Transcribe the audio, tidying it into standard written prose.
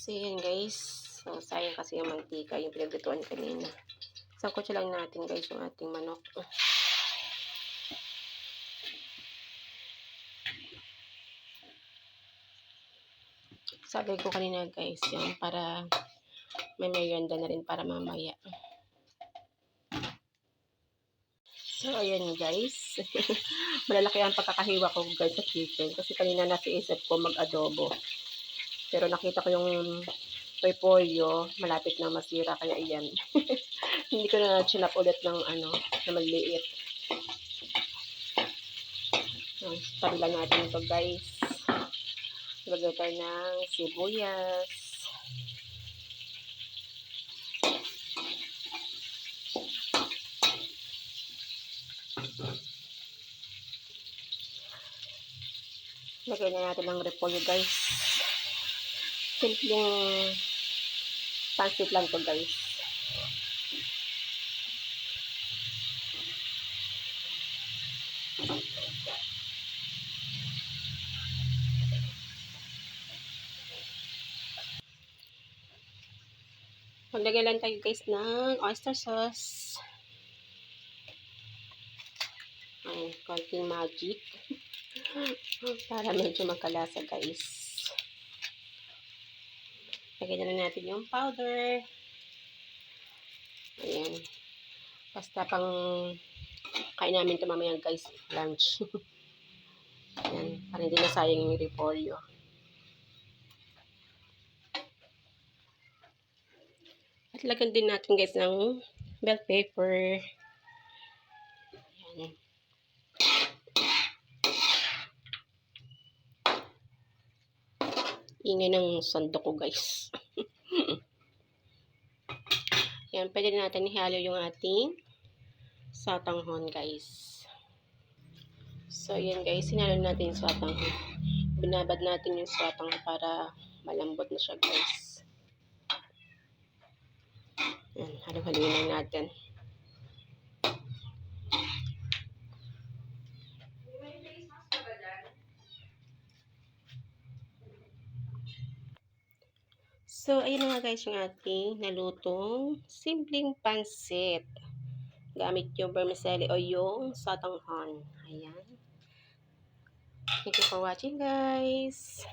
So, yan guys. So, sayang kasi yung mantika, yung pinaglutuan kanina. Sangkot lang natin guys yung ating manok. Sabi ko kanina guys, yun, para may merienda na rin para mamaya. So, ayan guys. Malalaki ang pagkakahiwa ko guys sa chicken. Kasi kanina nasa isip ko mag-adobo. Pero nakita ko yung repolyo, malapit na masira. Kaya ayan. Hindi ko na chinap ulit ng na maliit. So, tabi lang natin ito guys. Lagay tayo ng sibuyas. Lagay na natin ng repolyo guys. Simpleng pansit lang to guys. Maglagay lang tayo guys ng oyster sauce. Ayan, konting magic. Para medyo magkalasa guys. Lagay na lang natin yung powder. Ayan. Basta pang kain namin ito mamaya guys, lunch. Ayan, para hindi na sayang yung repolyo. At lagyan din natin guys ng bell pepper. Ayan. Ingay ng sandok ko guys. Ayan, pwede natin ihalo yung ating satanghon guys. So, ayan guys, sinalo natin yung satanghon. Binabad natin yung satanghon para malambot na siya guys. Ayan, halo-haloin lang natin. So, ayun na nga guys yung ating nalutong simpleng pansit. Gamit yung vermicelli o yung satanghon. Ayan. Thank you for watching guys.